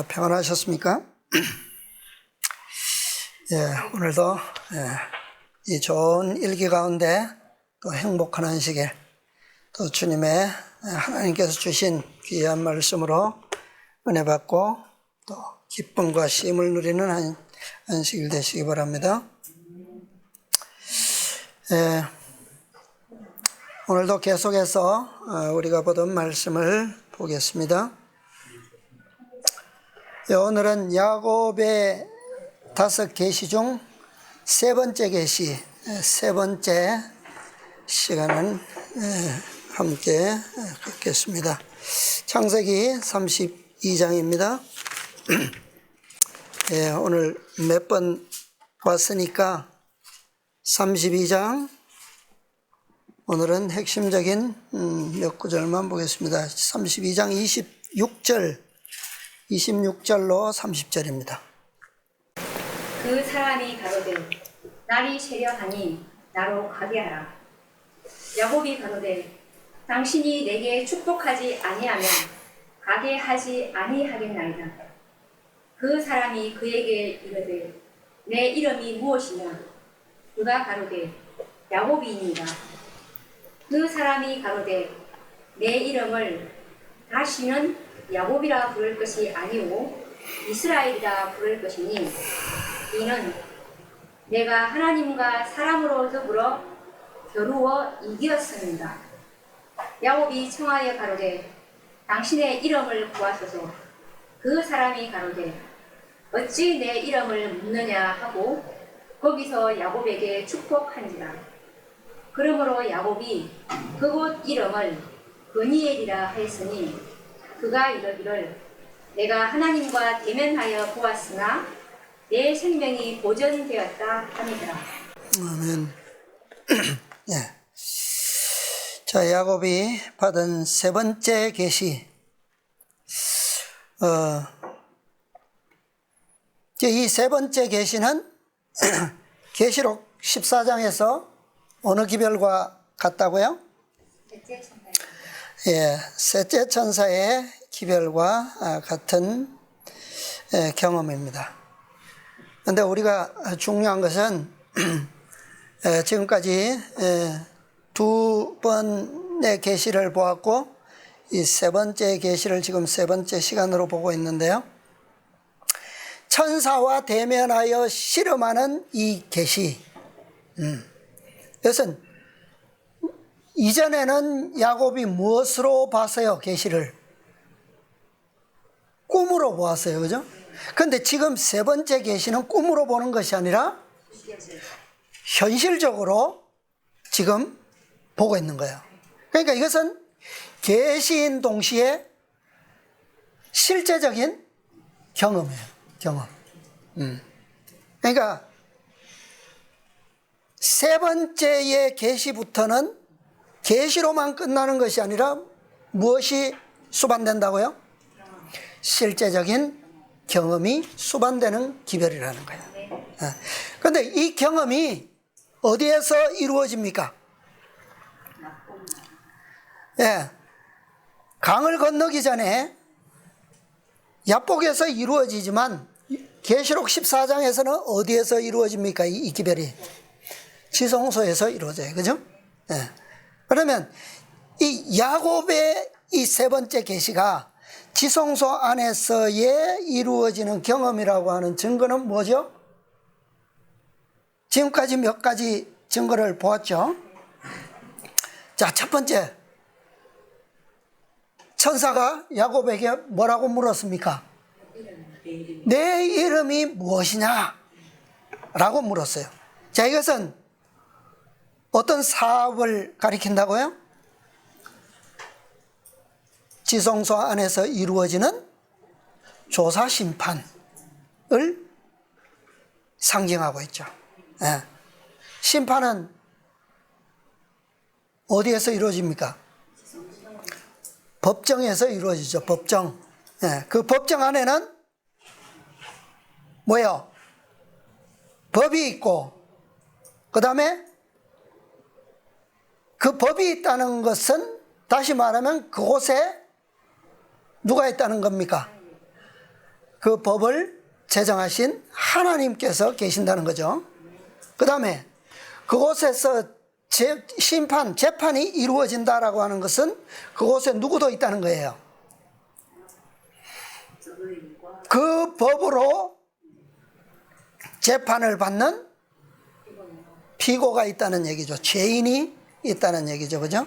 평안하셨습니까? 오늘도 이 좋은 일기 가운데 또 행복한 안식일, 또 주님의 하나님께서 주신 귀한 말씀으로 은혜 받고 또 기쁨과 쉼을 누리는 안식일 되시기 바랍니다. 오늘도 계속해서 우리가 보던 말씀을 보겠습니다. 오늘은 야곱의 5계시 중 세 번째 계시, 세 번째 시간을 함께 갖겠습니다. 창세기 32장입니다. 오늘 몇 번 봤으니까 32장, 오늘은 핵심적인 몇 구절만 보겠습니다. 32장 26절로 30절입니다. 그 사람이 가로되 날이 세려하니 나로 가게 하라. 야곱이 가로되 당신이 내게 축복하지 아니하면 가게 하지 아니하겠나이다. 그 사람이 그에게 이르되 내 이름이 무엇이냐? 그가 가로되 야곱이니이다. 그 사람이 가로되 내 이름을 다시는 야곱이라 부를 것이 아니오 이스라엘이라 부를 것이니 이는 내가 하나님과 사람으로 더불어 겨루어 이기었습니다. 야곱이 청하여 가로되 당신의 이름을 구하소서. 그 사람이 가로되 어찌 내 이름을 묻느냐 하고 거기서 야곱에게 축복한지라. 그러므로 야곱이 그곳 이름을 브니엘이라 하였으니 그가 이르기를 내가 하나님과 대면하여 보았으나 내 생명이 보존되었다 하니라. 아멘. 자, 야곱이 받은 세 번째 계시. 이 세 번째 계시는 계시록 14장에서 어느 기별과 같다고요? 셋째 천사의 기별과 같은 경험입니다. 그런데 우리가 중요한 것은 지금까지 두 번의 계시를 보았고 이 세 번째 계시를 지금 세 번째 시간으로 보고 있는데요. 천사와 대면하여 실험하는 이 계시. 이것은 이전에는 야곱이 무엇으로 봤어요? 계시를 꿈으로 보았어요. 그죠? 그런데 지금 세 번째 계시는 꿈으로 보는 것이 아니라 현실적으로 지금 보고 있는 거예요. 그러니까 이것은 계시인 동시에 실제적인 경험이에요. 경험. 그러니까 세 번째의 계시부터는 계시로만 끝나는 것이 아니라 무엇이 수반된다고요? 실제적인 경험이 수반되는 기별이라는 거예요. 그런데 이 경험이 어디에서 이루어집니까? 강을 건너기 전에 야복에서 이루어지지만 계시록 14장에서는 어디에서 이루어집니까? 이 기별이 지성소에서 이루어져요. 그죠? 그러면 이 야곱의 이 세 번째 계시가 지성소 안에서의 이루어지는 경험이라고 하는 증거는 뭐죠? 지금까지 몇 가지 증거를 보았죠. 자, 첫 번째, 천사가 야곱에게 뭐라고 물었습니까? 내 이름이 무엇이냐? 라고 물었어요. 자, 이것은 어떤 사업을 가리킨다고요? 지성소 안에서 이루어지는 조사 심판을 상징하고 있죠. 심판은 어디에서 이루어집니까? 법정에서 이루어지죠. 법정. 그 법정 안에는 뭐예요? 법이 있고, 그 다음에 그 법이 있다는 것은 다시 말하면 그곳에 누가 있다는 겁니까? 그 법을 제정하신 하나님께서 계신다는 거죠. 그 다음에 그곳에서 심판, 재판이 이루어진다라고 하는 것은 그곳에 누구도 있다는 거예요. 그 법으로 재판을 받는 피고가 있다는 얘기죠. 죄인이 있다는 얘기죠. 그죠?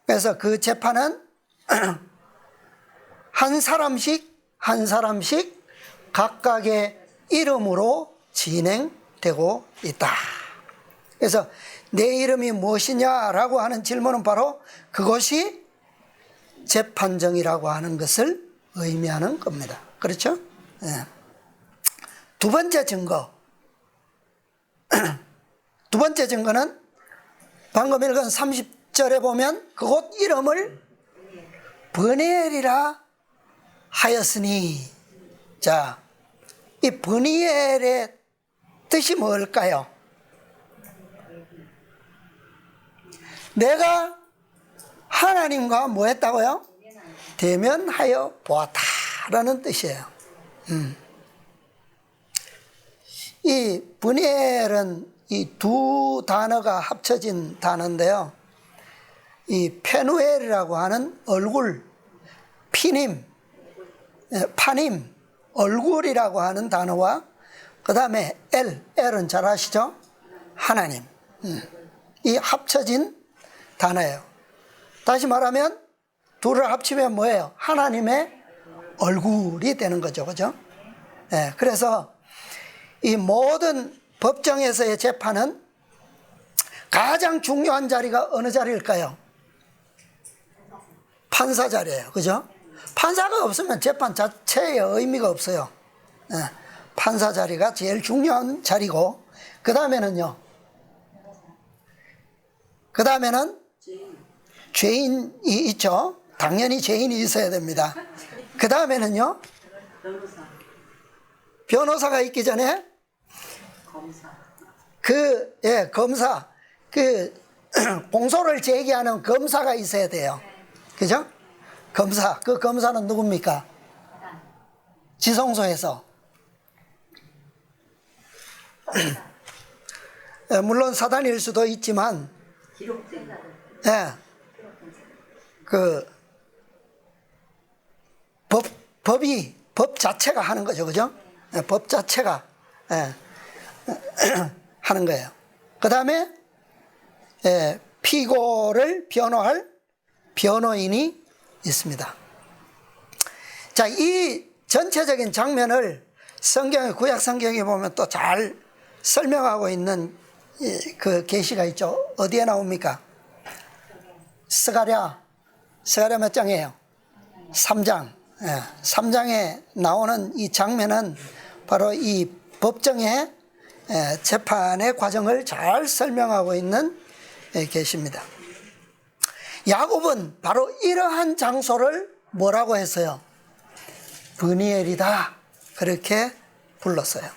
그래서 그 재판은 한 사람씩 각각의 이름으로 진행되고 있다. 그래서 내 이름이 무엇이냐라고 하는 질문은 바로 그것이 재판정이라고 하는 것을 의미하는 겁니다. 그렇죠? 두 번째 증거. 두 번째 증거는 방금 읽은 30절에 보면 그곳 이름을 브니엘이라 하였으니, 자, 이 브니엘의 뜻이 뭘까요? 내가 하나님과 뭐 했다고요? 대면하여 보았다라는 뜻이에요. 이 브니엘은 이 두 단어가 합쳐진 단어인데요. 이 페누엘이라고 하는 얼굴, 피님, 파님, 얼굴이라고 하는 단어와 그 다음에 엘은 잘 아시죠? 하나님. 이 합쳐진 단어예요. 다시 말하면 둘을 합치면 뭐예요? 하나님의 얼굴이 되는 거죠. 그죠? 그래서 이 모든 법정에서의 재판은 가장 중요한 자리가 어느 자리일까요? 판사 자리예요. 그죠? 판사가 없으면 재판 자체의 의미가 없어요. 판사 자리가 제일 중요한 자리고, 그 다음에는요, 그 다음에는 죄인이 있죠. 당연히 죄인이 있어야 됩니다. 그 다음에는요, 변호사가 있기 전에 검사, 공소를 제기하는 검사가 있어야 돼요. 그죠? 검사, 그 검사는 누굽니까? 지성소에서. 물론 사단일 수도 있지만, 법 자체가 하는 거죠. 그죠? 법 자체가 하는 거예요. 그 다음에 피고를 변호할 변호인이 있습니다. 자, 이 전체적인 장면을 구약 성경에 보면 또 잘 설명하고 있는 그 계시가 있죠. 어디에 나옵니까? 스가랴 몇 장이에요? 3장. 3장에 나오는 이 장면은 바로 이 법정의 재판의 과정을 잘 설명하고 있는 계시입니다. 야곱은 바로 이러한 장소를 뭐라고 했어요? 브니엘이다, 그렇게 불렀어요.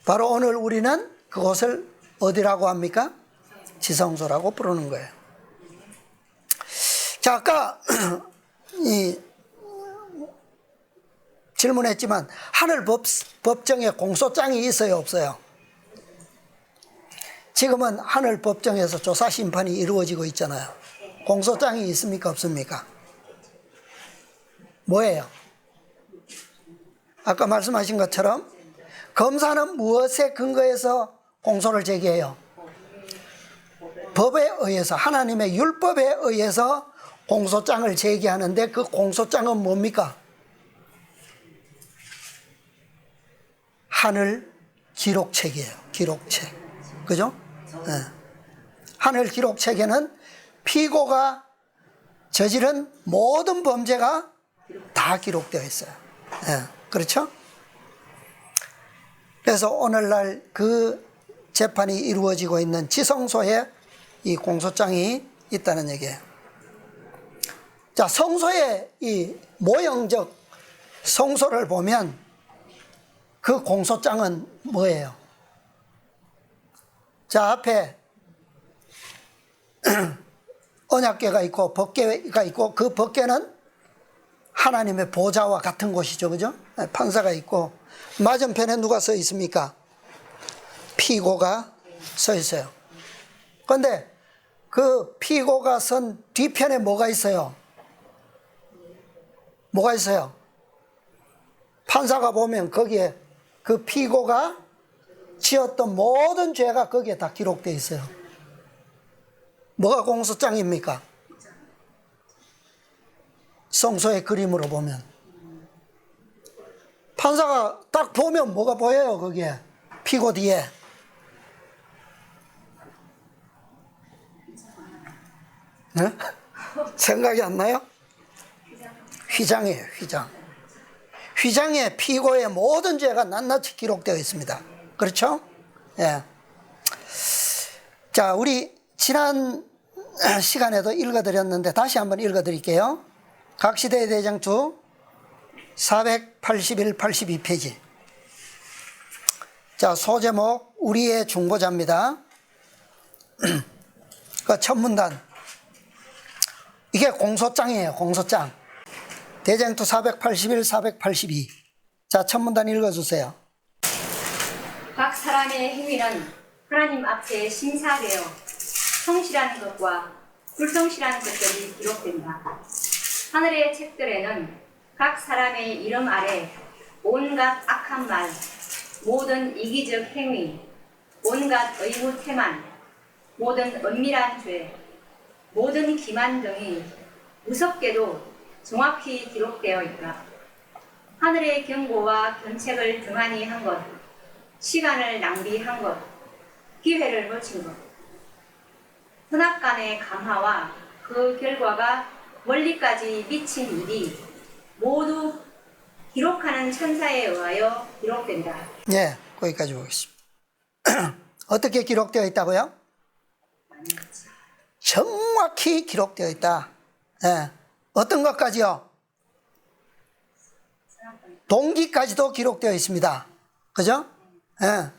바로 오늘 우리는 그곳을 어디라고 합니까? 지성소라고 부르는 거예요. 자, 아까 질문했지만 하늘 법정에 공소장이 있어요, 없어요? 지금은 하늘 법정에서 조사 심판이 이루어지고 있잖아요. 공소장이 있습니까, 없습니까? 뭐예요? 아까 말씀하신 것처럼 검사는 무엇에 근거해서 공소를 제기해요? 법에 의해서, 하나님의 율법에 의해서 공소장을 제기하는데 그 공소장은 뭡니까? 하늘 기록책이에요. 기록책. 그죠? 하늘 기록책에는 피고가 저지른 모든 범죄가 다 기록되어 있어요. 그렇죠? 그래서 오늘날 그 재판이 이루어지고 있는 지성소에 이 공소장이 있다는 얘기예요. 자, 성소의 이 모형적 성소를 보면 그 공소장은 뭐예요? 자, 앞에 언약궤가 있고 법궤가 있고, 그 법궤는 하나님의 보좌와 같은 곳이죠. 그죠? 판사가 있고 맞은편에 누가 서 있습니까? 피고가 서 있어요. 그런데 그 피고가 선 뒤편에 뭐가 있어요? 뭐가 있어요? 판사가 보면 거기에 그 피고가 지었던 모든 죄가 거기에 다 기록되어 있어요. 뭐가 공소장입니까? 성소의 그림으로 보면 판사가 딱 보면 뭐가 보여요? 거기에 피고 뒤에 네? 생각이 안 나요? 휘장이에요. 휘장. 휘장에 피고의 모든 죄가 낱낱이 기록되어 있습니다. 그렇죠? 예. 자, 우리 지난 시간에도 읽어드렸는데 다시 한번 읽어드릴게요. 각시대의 대장투 481, 82페이지. 자, 소제목 우리의 중보자입니다. 그 첫 문단. 이게 공소장이에요. 공소장. 대장투 481, 482. 자, 첫 문단 읽어주세요. 각 사람의 행위는 하나님 앞에 심사되어 성실한 것과 불성실한 것들이 기록된다. 하늘의 책들에는 각 사람의 이름 아래 온갖 악한 말, 모든 이기적 행위, 온갖 의무 태만, 모든 은밀한 죄, 모든 기만 등이 무섭게도 정확히 기록되어 있다. 하늘의 경고와 견책을 등한히 한 것, 시간을 낭비한 것, 기회를 놓친 것, 선악간의 감화와 그 결과가 멀리까지 미친 일이 모두 기록하는 천사에 의하여 기록된다. 네, 거기까지 보겠습니다. 어떻게 기록되어 있다고요? 정확히 기록되어 있다. 네. 어떤 것까지요? 동기까지도 기록되어 있습니다. 그죠? 네.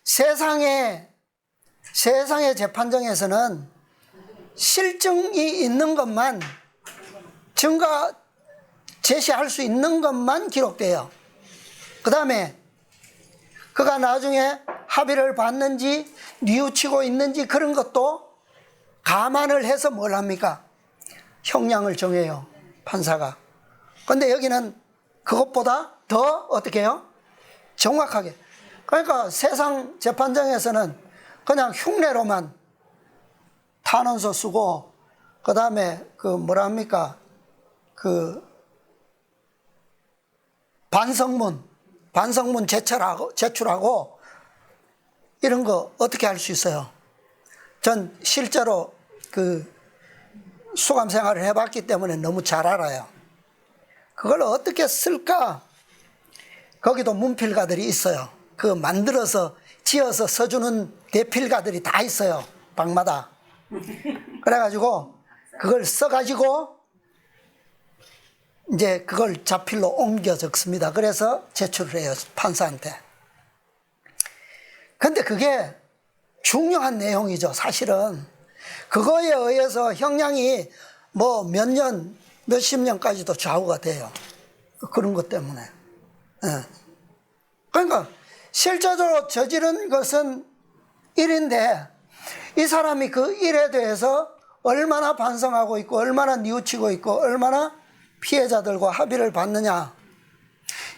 세상의 재판정에서는 실증이 있는 것만 증거 제시할 수 있는 것만 기록돼요. 그 다음에 그가 나중에 합의를 받는지 뉘우치고 있는지 그런 것도 감안을 해서 뭘 합니까? 형량을 정해요. 판사가. 그런데 여기는 그것보다 더 어떻게 해요? 정확하게. 그러니까 세상 재판정에서는 그냥 흉내로만 탄원서 쓰고 그 다음에 그 뭐라 합니까? 그 반성문 제출하고 이런 거 어떻게 할 수 있어요? 전 실제로 그 수감 생활을 해봤기 때문에 너무 잘 알아요. 그걸 어떻게 쓸까? 거기도 문필가들이 있어요. 그 만들어서 지어서 써주는 대필가들이 다 있어요. 방마다. 그래가지고 그걸 써가지고 이제 그걸 자필로 옮겨 적습니다. 그래서 제출을 해요. 판사한테. 근데 그게 중요한 내용이죠. 사실은. 그거에 의해서 형량이 뭐 몇 년, 몇십 년까지도 좌우가 돼요. 그런 것 때문에. 예. 그러니까 실제적으로 저지른 것은 일인데 이 사람이 그 일에 대해서 얼마나 반성하고 있고 얼마나 뉘우치고 있고 얼마나 피해자들과 합의를 받느냐,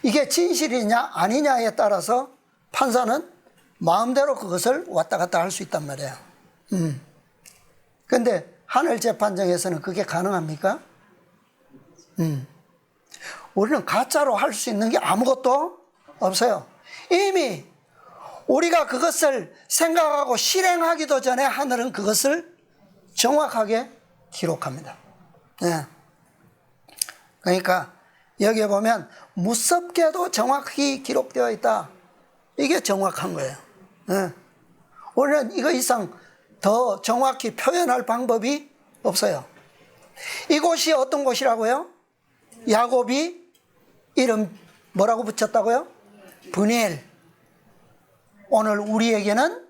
이게 진실이냐 아니냐에 따라서 판사는 마음대로 그것을 왔다 갔다 할 수 있단 말이에요. 그런데 하늘재판정에서는 그게 가능합니까? 우리는 가짜로 할 수 있는 게 아무것도 없어요. 이미 우리가 그것을 생각하고 실행하기도 전에 하늘은 그것을 정확하게 기록합니다. 네. 그러니까 여기에 보면 무섭게도 정확히 기록되어 있다. 이게 정확한 거예요. 네. 우리는 이거 이상 더 정확히 표현할 방법이 없어요. 이곳이 어떤 곳이라고요? 야곱이 이름 뭐라고 붙였다고요? 브니엘. 오늘 우리에게는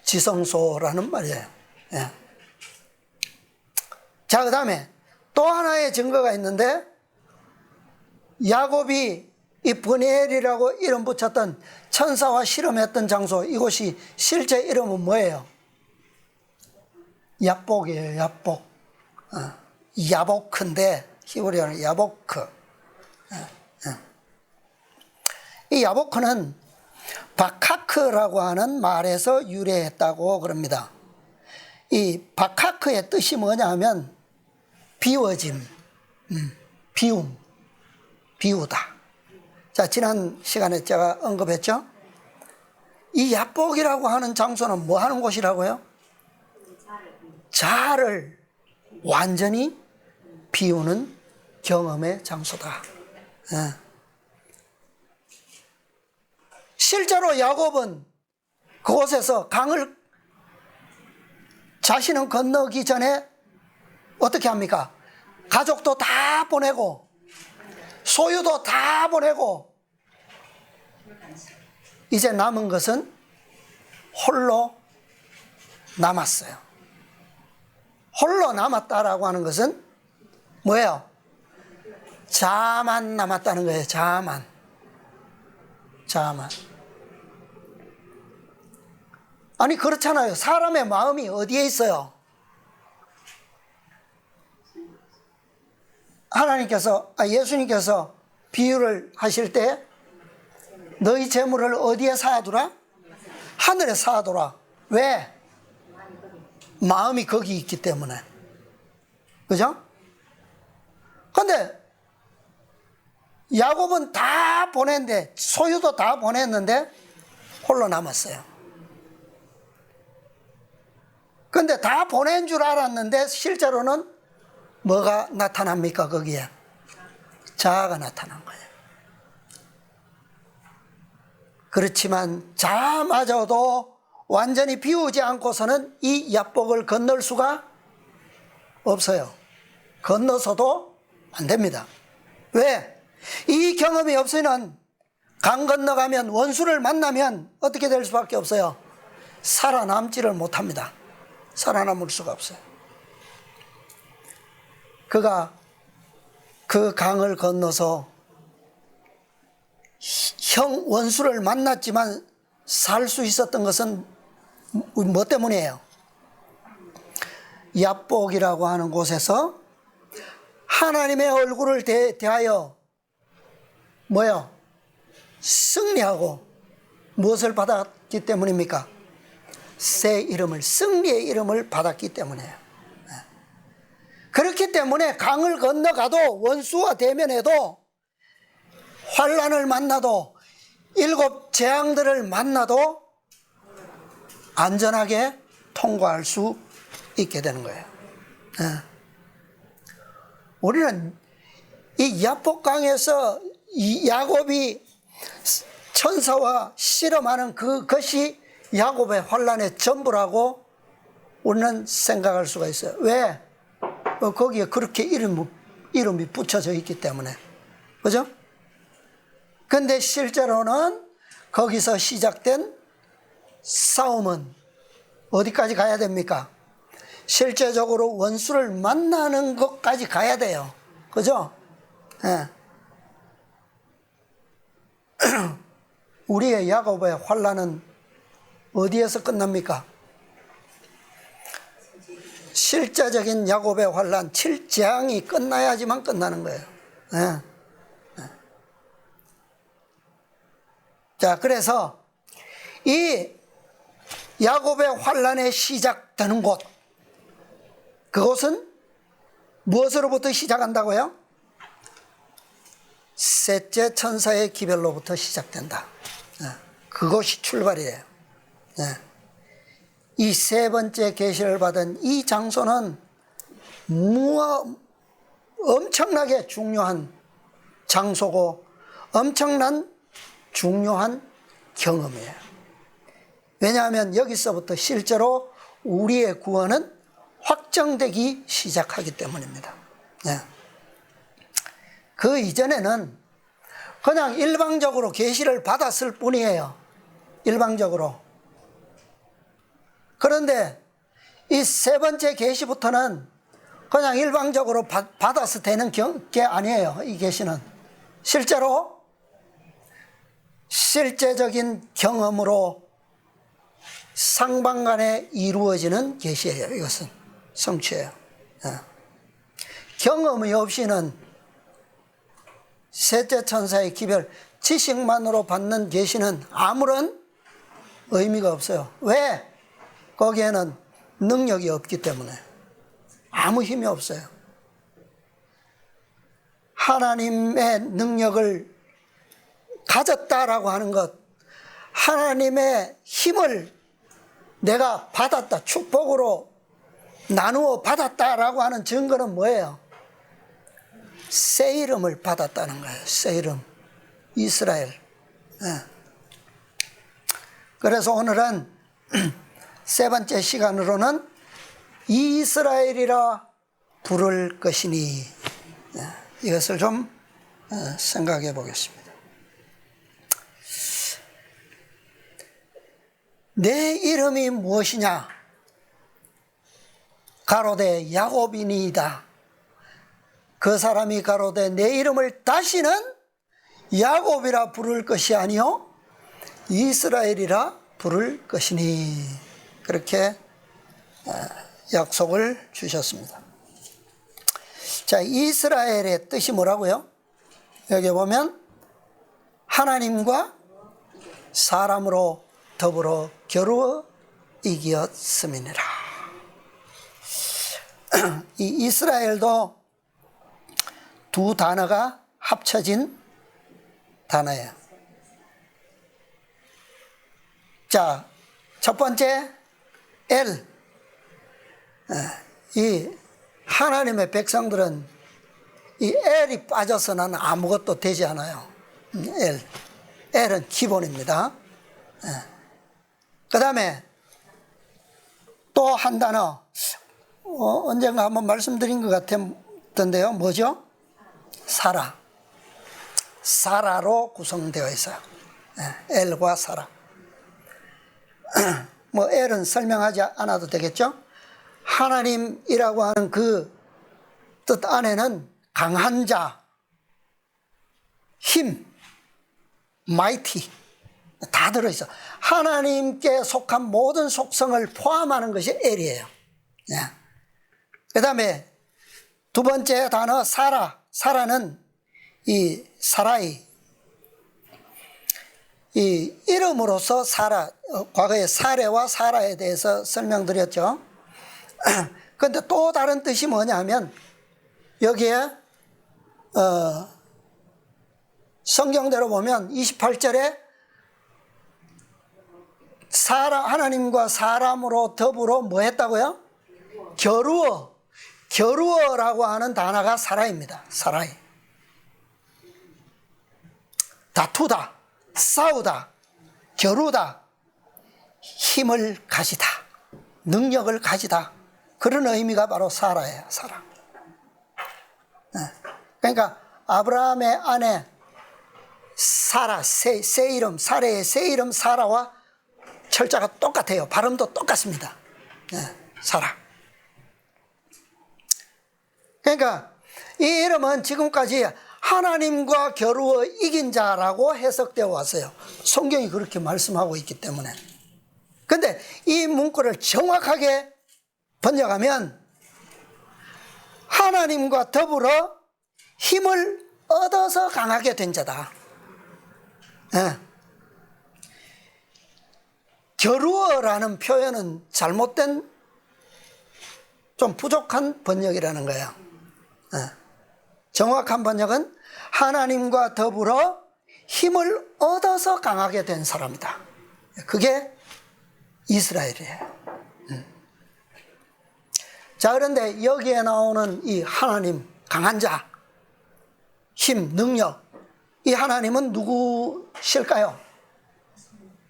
지성소라는 말이에요. 예. 자, 그 다음에 또 하나의 증거가 있는데 야곱이 이 브니엘이라고 이름 붙였던 천사와 실험했던 장소, 이곳이 실제 이름은 뭐예요? 야복이에요. 야복. 야보크인데 히브리어는 야보크. 이 야보크는 바카크라고 하는 말에서 유래했다고 그럽니다. 이 바카크의 뜻이 뭐냐 하면 비워짐, 비움, 비우다. 자, 지난 시간에 제가 언급했죠? 이 야복이라고 하는 장소는 뭐 하는 곳이라고요? 자아를 완전히 비우는 경험의 장소다. 실제로 야곱은 그곳에서 강을 자신은 건너기 전에 어떻게 합니까? 가족도 다 보내고 소유도 다 보내고 이제 남은 것은 홀로 남았어요. 홀로 남았다라고 하는 것은 뭐예요? 자만 남았다는 거예요. 자만. 아니 그렇잖아요. 사람의 마음이 어디에 있어요? 하나님께서 예수님께서 비유를 하실 때 너희 재물을 어디에 쌓아두라? 하늘에 쌓아두라. 왜? 마음이 거기 있기 때문에. 그죠? 근데 야곱은 다 보냈는데, 소유도 다 보냈는데 홀로 남았어요. 근데 다 보낸 줄 알았는데 실제로는 뭐가 나타납니까? 거기에 자아가 나타난 거예요. 그렇지만 자아마저도 완전히 비우지 않고서는 이 야복을 건널 수가 없어요. 건너서도 안 됩니다. 왜? 이 경험이 없으면 강 건너가면 원수를 만나면 어떻게 될 수밖에 없어요? 살아남지를 못합니다. 살아남을 수가 없어요. 그가 그 강을 건너서 원수를 만났지만 살 수 있었던 것은 뭐 때문이에요? 야복이라고 하는 곳에서 하나님의 얼굴을 대하여 뭐요? 승리하고 무엇을 받았기 때문입니까? 새 이름을, 승리의 이름을 받았기 때문이에요. 그렇기 때문에 강을 건너가도 원수와 대면해도 환난을 만나도 7 재앙들을 만나도 안전하게 통과할 수 있게 되는 거예요. 우리는 이 야복강에서 이 야곱이 천사와 실험하는 그것이 야곱의 환난의 전부라고 우리는 생각할 수가 있어요. 왜? 거기에 그렇게 이름이 붙여져 있기 때문에. 그죠? 근데 실제로는 거기서 시작된 싸움은 어디까지 가야 됩니까? 실제적으로 원수를 만나는 것까지 가야 돼요. 그죠? 예. 우리의 야곱의 환난은 어디에서 끝납니까? 실제적인 야곱의 환난 7재앙이 끝나야지만 끝나는 거예요. 예. 자, 그래서 이 야곱의 환난이 시작되는 곳, 그곳은 무엇으로부터 시작한다고요? 셋째 천사의 기별로부터 시작된다. 그것이 출발이에요. 이 세 번째 계시를 받은 이 장소는 엄청나게 중요한 장소고 엄청난 중요한 경험이에요. 왜냐하면 여기서부터 실제로 우리의 구원은 확정되기 시작하기 때문입니다. 그 이전에는 그냥 일방적으로 계시를 받았을 뿐이에요. 일방적으로. 그런데 이 세 번째 계시부터는 그냥 일방적으로 받아서 되는 게 아니에요. 이 계시는. 실제로 실제적인 경험으로 상방간에 이루어지는 계시예요. 이것은 성취예요. 경험이 없이는 셋째 천사의 기별, 지식만으로 받는 계시는 아무런 의미가 없어요. 왜? 거기에는 능력이 없기 때문에. 아무 힘이 없어요. 하나님의 능력을 가졌다라고 하는 것, 하나님의 힘을 내가 받았다, 축복으로 나누어 받았다라고 하는 증거는 뭐예요? 새 이름을 받았다는 거예요. 새 이름. 이스라엘. 그래서 오늘은 세 번째 시간으로는 이스라엘이라 부를 것이니, 이것을 좀 생각해 보겠습니다. 내 이름이 무엇이냐? 가로되 야곱이니이다. 그 사람이 가로되 내 이름을 다시는 야곱이라 부를 것이 아니요 이스라엘이라 부를 것이니, 그렇게 약속을 주셨습니다. 자, 이스라엘의 뜻이 뭐라고요? 여기 보면 하나님과 사람으로 더불어 겨루어 이기었음이니라. 이 이스라엘도 두 단어가 합쳐진 단어예요. 자, 첫 번째 엘. 이 하나님의 백성들은 이 엘이 빠져서는 아무것도 되지 않아요. 엘은 기본입니다. 그 다음에 또 한 단어, 언젠가 한번 말씀드린 것 같던데요. 뭐죠? 사라로 구성되어 있어요. 엘과 사라. 뭐 엘은 설명하지 않아도 되겠죠? 하나님이라고 하는 그 뜻 안에는 강한 자, 힘, 마이티 다 들어있어. 하나님께 속한 모든 속성을 포함하는 것이 엘이에요. 그 다음에 두 번째 단어 사라는 이 사라이, 이 이름으로서 사라, 과거에 사레와 사라에 대해서 설명드렸죠. 그런데 또 다른 뜻이 뭐냐면 여기에 성경대로 보면 28절에 하나님과 사람으로 더불어 뭐 했다고요? 겨루어라고 하는 단어가 사라입니다. 사라이. 다투다, 싸우다, 겨루다, 힘을 가지다, 능력을 가지다, 그런 의미가 바로 사라예요. 사라. 그러니까 아브라함의 아내 사라, 새 이름, 사라의 새 이름 사라와 철자가 똑같아요. 발음도 똑같습니다. 사라. 그러니까 이 이름은 지금까지 하나님과 겨루어 이긴 자라고 해석되어 왔어요. 성경이 그렇게 말씀하고 있기 때문에. 그런데 이 문구를 정확하게 번역하면 하나님과 더불어 힘을 얻어서 강하게 된 자다. 겨루어라는 표현은 잘못된, 좀 부족한 번역이라는 거예요. 정확한 번역은 하나님과 더불어 힘을 얻어서 강하게 된 사람이다. 그게 이스라엘이에요. 자, 그런데 여기에 나오는 이 하나님, 강한 자, 힘, 능력, 이 하나님은 누구실까요?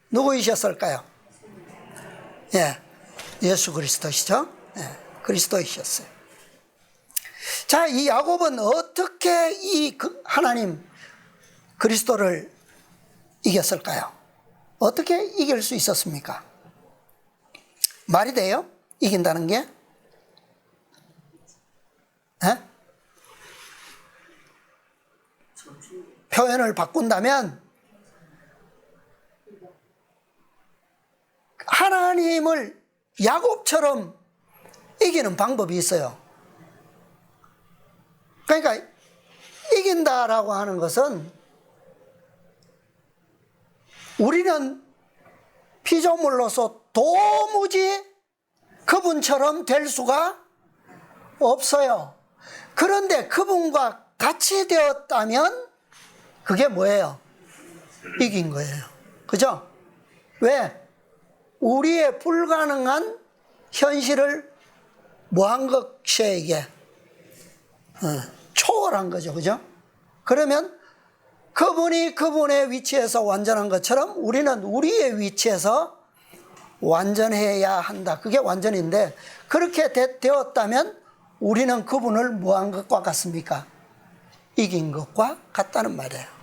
누구이셨을까요? 예수 그리스도시죠. 그리스도이셨어요. 자, 이 야곱은 어떻게 이 하나님 그리스도를 이겼을까요? 어떻게 이길 수 있었습니까? 말이 돼요? 이긴다는 게? 표현을 바꾼다면 하나님을 야곱처럼 이기는 방법이 있어요. 그러니까 이긴다라고 하는 것은 우리는 피조물로서 도무지 그분처럼 될 수가 없어요. 그런데 그분과 같이 되었다면 그게 뭐예요? 이긴 거예요. 그죠? 왜? 우리의 불가능한 현실을 뭐한 것이에요, 이게? 초월한 거죠. 그죠? 그러면 그분이 그분의 위치에서 완전한 것처럼 우리는 우리의 위치에서 완전해야 한다. 그게 완전인데, 그렇게 되었다면 우리는 그분을 뭐한 것과 같습니까? 이긴 것과 같다는 말이에요.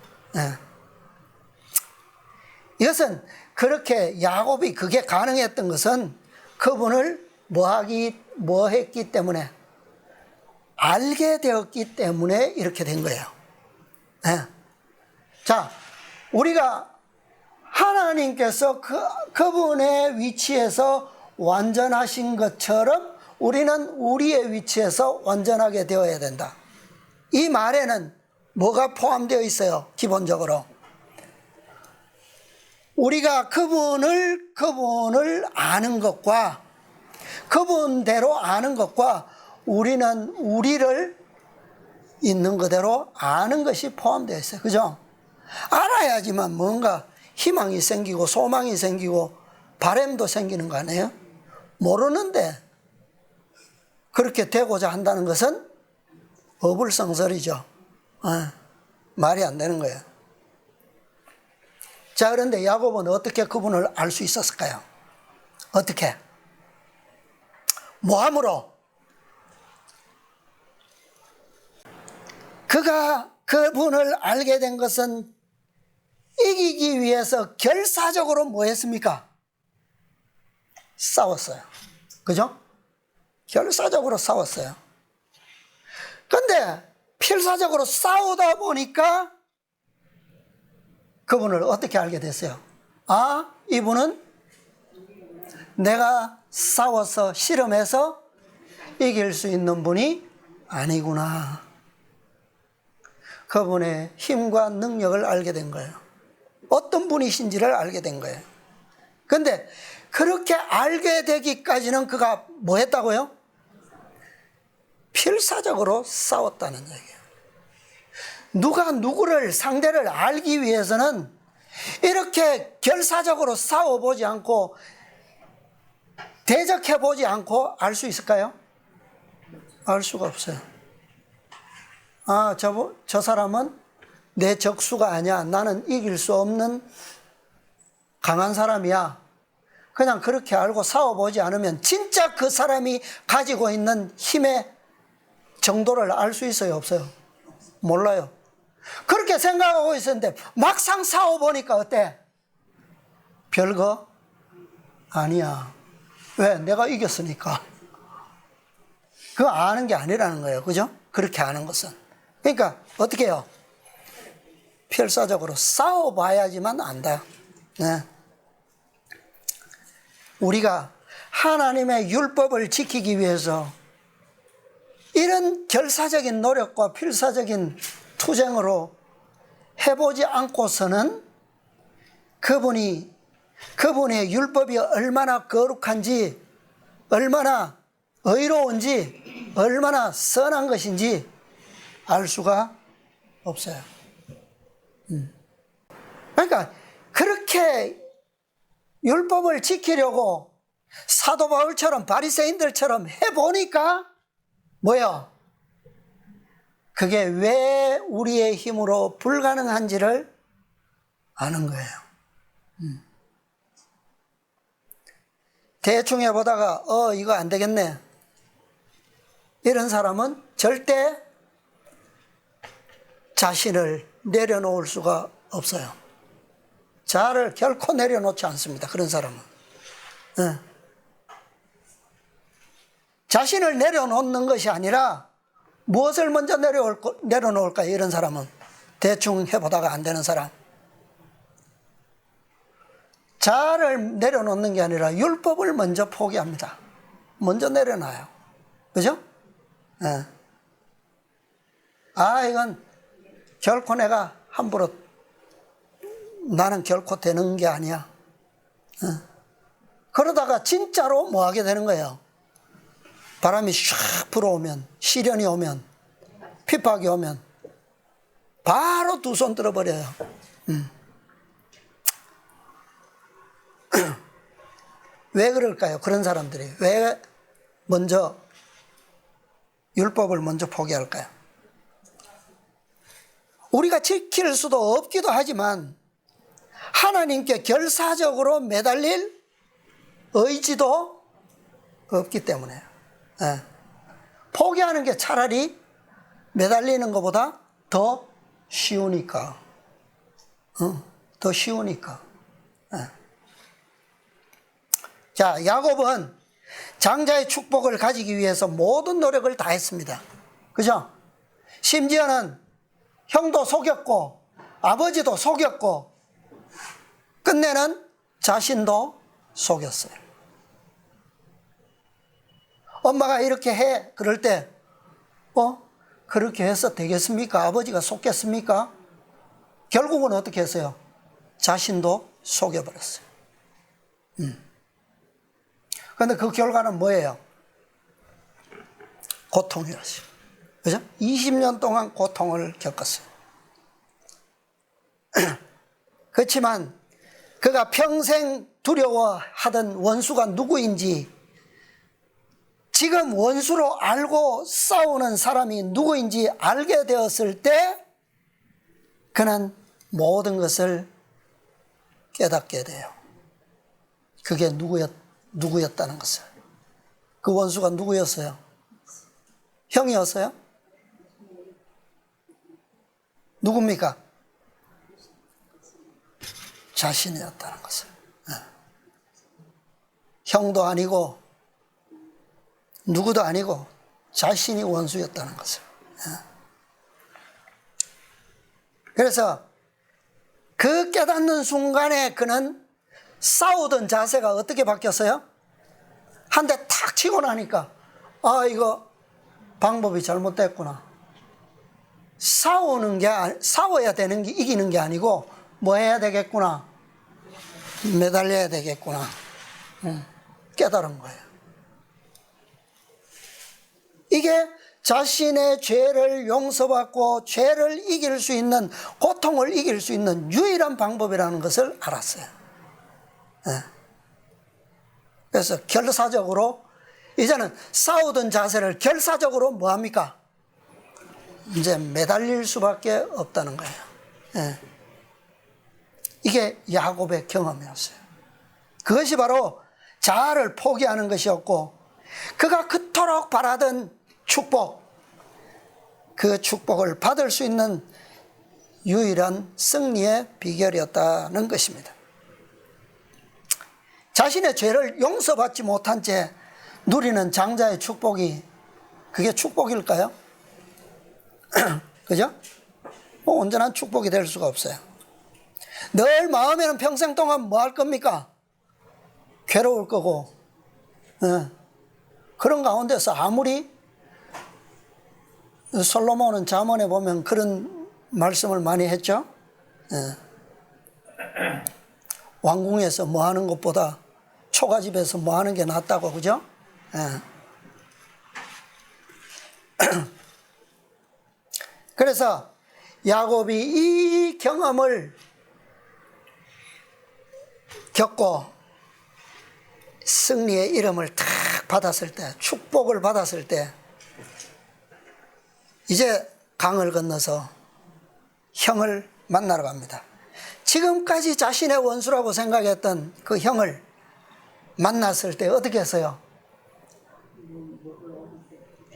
이것은 그렇게 야곱이 그게 가능했던 것은 그분을 뭐 했기 때문에, 알게 되었기 때문에 이렇게 된 거예요. 자, 우리가 하나님께서 그분의 위치에서 완전하신 것처럼 우리는 우리의 위치에서 완전하게 되어야 된다. 이 말에는 뭐가 포함되어 있어요? 기본적으로 우리가 그분을 아는 것과 그분대로 아는 것과 우리는 우리를 있는 그대로 아는 것이 포함되어 있어요. 그죠? 알아야지만 뭔가 희망이 생기고 소망이 생기고 바람도 생기는 거 아니에요? 모르는데 그렇게 되고자 한다는 것은 어불성설이죠. 말이 안 되는 거예요. 자, 그런데 야곱은 어떻게 그분을 알 수 있었을까요? 어떻게? 뭐함으로? 그가 그분을 알게 된 것은 이기기 위해서 결사적으로 뭐 했습니까? 싸웠어요. 그죠? 결사적으로 싸웠어요. 근데 필사적으로 싸우다 보니까 그분을 어떻게 알게 됐어요? 아, 이분은 내가 싸워서 실험해서 이길 수 있는 분이 아니구나. 그분의 힘과 능력을 알게 된 거예요. 어떤 분이신지를 알게 된 거예요. 그런데 그렇게 알게 되기까지는 그가 뭐 했다고요? 필사적으로 싸웠다는 얘기예요. 누가 누구를 상대를 알기 위해서는 이렇게 결사적으로 싸워보지 않고 대적해보지 않고 알 수 있을까요? 알 수가 없어요. 아, 저 사람은 내 적수가 아니야. 나는 이길 수 없는 강한 사람이야. 그냥 그렇게 알고 싸워보지 않으면 진짜 그 사람이 가지고 있는 힘의 정도를 알 수 있어요? 없어요? 몰라요. 그렇게 생각하고 있었는데 막상 싸워보니까 어때? 별거 아니야. 왜? 내가 이겼으니까. 그거 아는 게 아니라는 거예요. 그죠? 그렇게 아는 것은. 그러니까 어떻게 해요? 필사적으로 싸워봐야지만 안다. 네. 우리가 하나님의 율법을 지키기 위해서 이런 결사적인 노력과 필사적인 투쟁으로 해보지 않고서는 그분의 율법이 얼마나 거룩한지, 얼마나 의로운지, 얼마나 선한 것인지 알 수가 없어요. 그러니까 그렇게 율법을 지키려고 사도 바울처럼 바리새인들처럼 해보니까 뭐예요? 그게 왜 우리의 힘으로 불가능한지를 아는 거예요. 대충 해보다가 이거 안 되겠네. 이런 사람은 절대 자신을 내려놓을 수가 없어요. 자아를 결코 내려놓지 않습니다. 그런 사람은. 네. 자신을 내려놓는 것이 아니라 무엇을 먼저 내려놓을까요? 이런 사람은 대충 해보다가 안 되는 사람. 자아를 내려놓는 게 아니라 율법을 먼저 포기합니다. 먼저 내려놔요. 그죠? 예. 이건 결코 내가 함부로, 나는 결코 되는 게 아니야. 그러다가 진짜로 뭐 하게 되는 거예요? 바람이 샥 불어오면, 시련이 오면, 핍박이 오면 바로 두 손 들어버려요. 왜 그럴까요? 그런 사람들이 왜 먼저 율법을 먼저 포기할까요? 우리가 지킬 수도 없기도 하지만 하나님께 결사적으로 매달릴 의지도 없기 때문에요. 예. 포기하는 게 차라리 매달리는 것보다 더 쉬우니까. 더 쉬우니까. 예. 자, 야곱은 장자의 축복을 가지기 위해서 모든 노력을 다 했습니다. 그죠? 심지어는 형도 속였고 아버지도 속였고 끝내는 자신도 속였어요. 엄마가 이렇게 해 그럴 때 그렇게 해서 되겠습니까? 아버지가 속겠습니까? 결국은 어떻게 했어요? 자신도 속여버렸어요. 그런데 그 결과는 뭐예요? 고통이었어요. 그죠? 20년 동안 고통을 겪었어요. 그렇지만 그가 평생 두려워하던 원수가 누구인지, 지금 원수로 알고 싸우는 사람이 누구인지 알게 되었을 때 그는 모든 것을 깨닫게 돼요. 그게 누구였다는 것을. 그 원수가 누구였어요? 형이었어요? 누굽니까? 자신이었다는 것을. 형도 아니고 누구도 아니고 자신이 원수였다는 것을. 그래서 그 깨닫는 순간에 그는 싸우던 자세가 어떻게 바뀌었어요? 한 대 탁 치고 나니까 이거 방법이 잘못됐구나. 싸워야 되는 게, 이기는 게 아니고 뭐 해야 되겠구나, 매달려야 되겠구나. 깨달은 거예요. 이게 자신의 죄를 용서받고 죄를 이길 수 있는, 고통을 이길 수 있는 유일한 방법이라는 것을 알았어요. 그래서 결사적으로 이제는 싸우던 자세를 결사적으로 뭐 합니까? 이제 매달릴 수밖에 없다는 거예요. 이게 야곱의 경험이었어요. 그것이 바로 자아를 포기하는 것이었고, 그가 그토록 바라던 축복, 그 축복을 받을 수 있는 유일한 승리의 비결이었다는 것입니다. 자신의 죄를 용서받지 못한 채 누리는 장자의 축복이, 그게 축복일까요? 그죠? 온전한 축복이 될 수가 없어요. 늘 마음에는 평생 동안 뭐 할 겁니까? 괴로울 거고, 그런 가운데서 아무리 솔로몬은 잠언에 보면 그런 말씀을 많이 했죠. 왕궁에서 뭐 하는 것보다 초가집에서 뭐 하는 게 낫다고, 그죠? 그래서 야곱이 이 경험을 겪고 승리의 이름을 탁 받았을 때, 축복을 받았을 때, 이제 강을 건너서 형을 만나러 갑니다. 지금까지 자신의 원수라고 생각했던 그 형을 만났을 때 어떻게 했어요?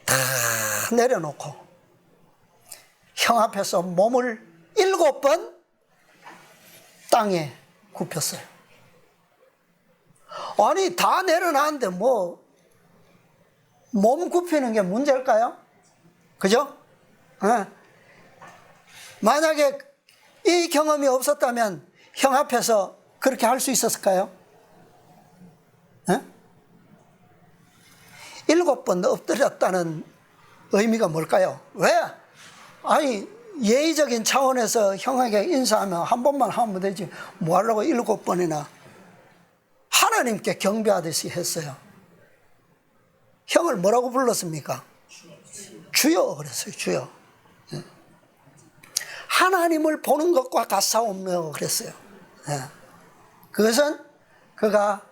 다 내려놓고 형 앞에서 몸을 7번 땅에 굽혔어요. 아니, 다 내려놨는데 뭐 몸 굽히는 게 문제일까요? 그죠? 만약에 이 경험이 없었다면 형 앞에서 그렇게 할 수 있었을까요? 7번 엎드렸다는 의미가 뭘까요? 왜? 아니, 예의적인 차원에서 형에게 인사하면 한 번만 하면 되지. 뭐 하려고 7번이나. 하나님께 경배하듯이 했어요. 형을 뭐라고 불렀습니까? 주여 그랬어요. 주여. 하나님을 보는 것과 같사오며 그랬어요. 그것은 그가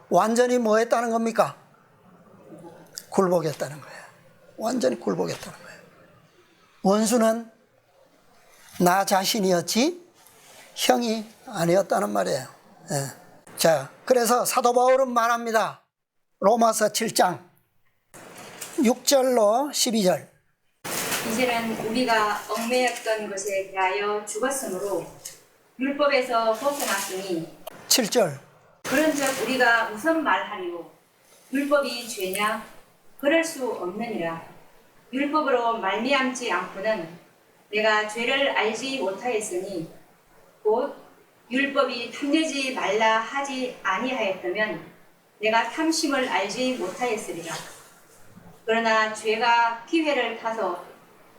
완전히 뭐 했다는 겁니까? 굴복했다는 거예요. 완전히 굴복했다는 거예요. 원수는 나 자신이었지 형이 아니었다는 말이에요. 자, 그래서 사도 바울은 말합니다. 로마서 7장 6절로 12절. 이제는 우리가 얽매였던 것에 대하여 죽었으므로 율법에서 벗어났으니 7절. 그런즉 우리가 무슨 말하리요? 율법이 죄냐? 그럴 수 없느니라. 율법으로 말미암지 않고는 내가 죄를 알지 못하였으니 곧 율법이 탐내지 말라 하지 아니하였다면 내가 탐심을 알지 못하였으리라. 그러나 죄가 기회를 타서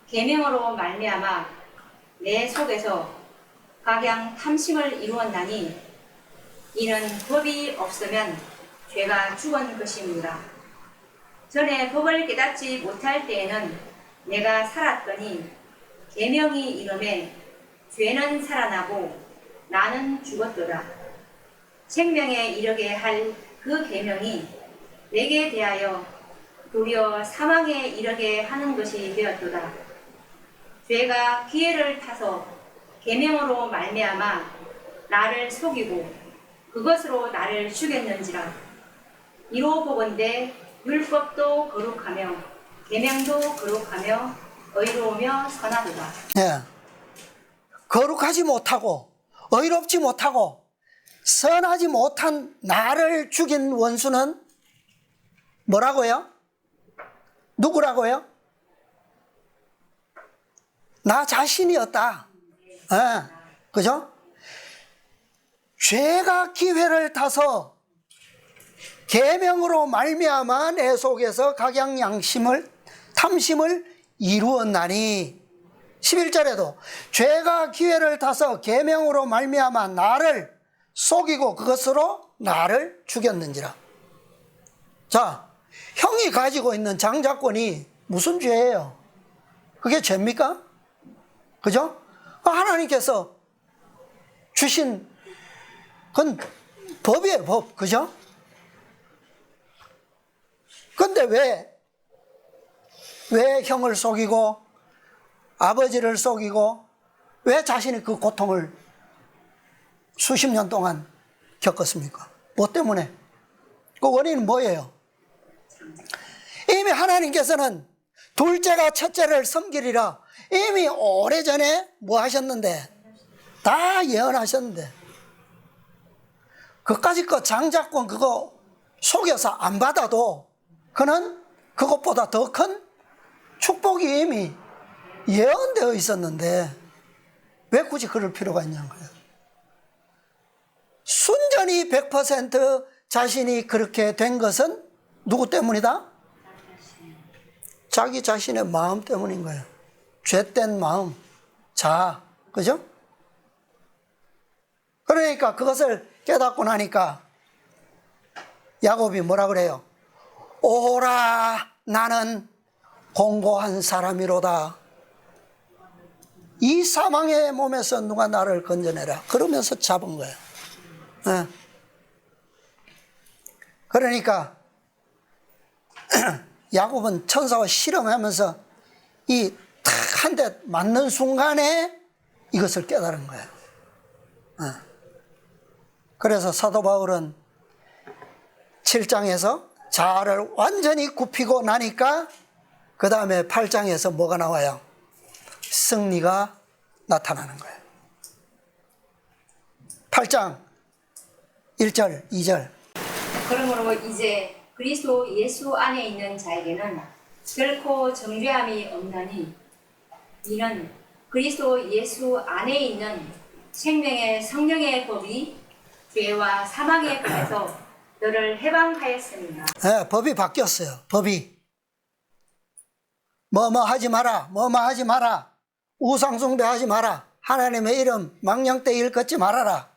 계명으로 말미암아 내 속에서 각양 탐심을 이루었나니 이는 법이 없으면 죄가 죽은 것이므라. 전에 법을 깨닫지 못할 때에는 내가 살았더니 계명이 이름에 죄는 살아나고 나는 죽었도다. 생명에 이르게 할 그 계명이 내게 대하여 도리어 사망에 이르게 하는 것이 되었도다. 죄가 기회를 타서 계명으로 말미암아 나를 속이고 그것으로 나를 죽였는지라. 이로 보건대 율법도 거룩하며 계명도 거룩하며 의로우며 선하도다. 예. 거룩하지 못하고 의롭지 못하고 선하지 못한 나를 죽인 원수는 뭐라고요? 누구라고요? 나 자신이었다. 그죠? 죄가 기회를 타서 계명으로 말미암아 내 속에서 각양 양심을 탐심을 이루었나니 11절에도 죄가 기회를 타서 계명으로 말미암아 나를 속이고 그것으로 나를 죽였는지라. 자, 형이 가지고 있는 장자권이 무슨 죄예요? 그게 죄입니까? 그죠? 하나님께서 주신 그건 법이에요, 법. 그죠? 근데 왜 형을 속이고 아버지를 속이고 왜 자신이 그 고통을 수십 년 동안 겪었습니까? 뭐 때문에? 그 원인은 뭐예요? 이미 하나님께서는 둘째가 첫째를 섬기리라 이미 오래전에 뭐 하셨는데? 다 예언하셨는데 그까짓 거 장자권 그거 속여서 안 받아도 그는 그것보다 더 큰 축복이 이미 예언되어 있었는데 왜 굳이 그럴 필요가 있냐는 거예요. 순전히 100% 자신이 그렇게 된 것은 누구 때문이다? 자기 자신의 마음 때문인 거예요. 죄된 마음, 자아, 그죠? 그러니까 그것을 깨닫고 나니까 야곱이 뭐라 그래요? 오라 나는 공고한 사람이로다. 이 사망의 몸에서 누가 나를 건져내라. 그러면서 잡은 거예요. 그러니까 야곱은 천사와 실험하면서 이 탁 한 대 맞는 순간에 이것을 깨달은 거예요. 그래서 사도 바울은 7장에서 자아를 완전히 굽히고 나니까 그 다음에 8장에서 뭐가 나와요? 승리가 나타나는 거예요. 8장 1절 2절. 그러므로 이제 그리스도 예수 안에 있는 자에게는 결코 정죄함이 없나니 이는 그리스도 예수 안에 있는 생명의 성령의 법이 죄와 사망의 법에서 너를 해방하였습니다. 네, 법이 바뀌었어요. 법이. 뭐뭐 하지 마라. 뭐뭐 하지 마라. 우상숭배하지 마라. 하나님의 이름 망령되 일 걷지 말아라.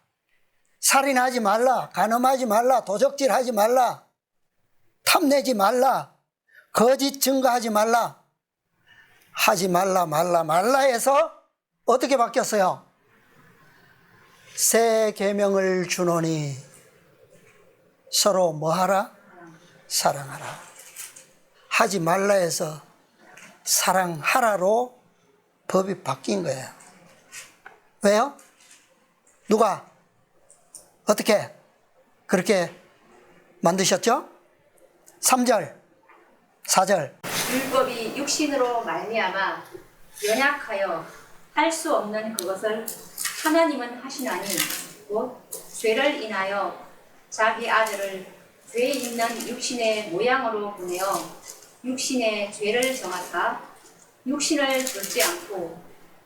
살인하지 말라. 간음하지 말라. 도적질하지 말라. 탐내지 말라. 거짓 증거하지 말라. 하지 말라 말라 해서 어떻게 바뀌었어요? 새 계명을 주노니 서로 뭐하라? 사랑하라. 하지 말라 해서 사랑하라로 법이 바뀐 거예요. 왜요? 누가 어떻게 그렇게 만드셨죠? 3절 4절 율법이 육신으로 말미암아 연약하여 할 수 없는 그것을 하나님은 하시나니 곧 죄를 인하여 자기 아들을 죄 있는 육신의 모양으로 보내어 육신의 죄를 정하사 육신을 좇지 않고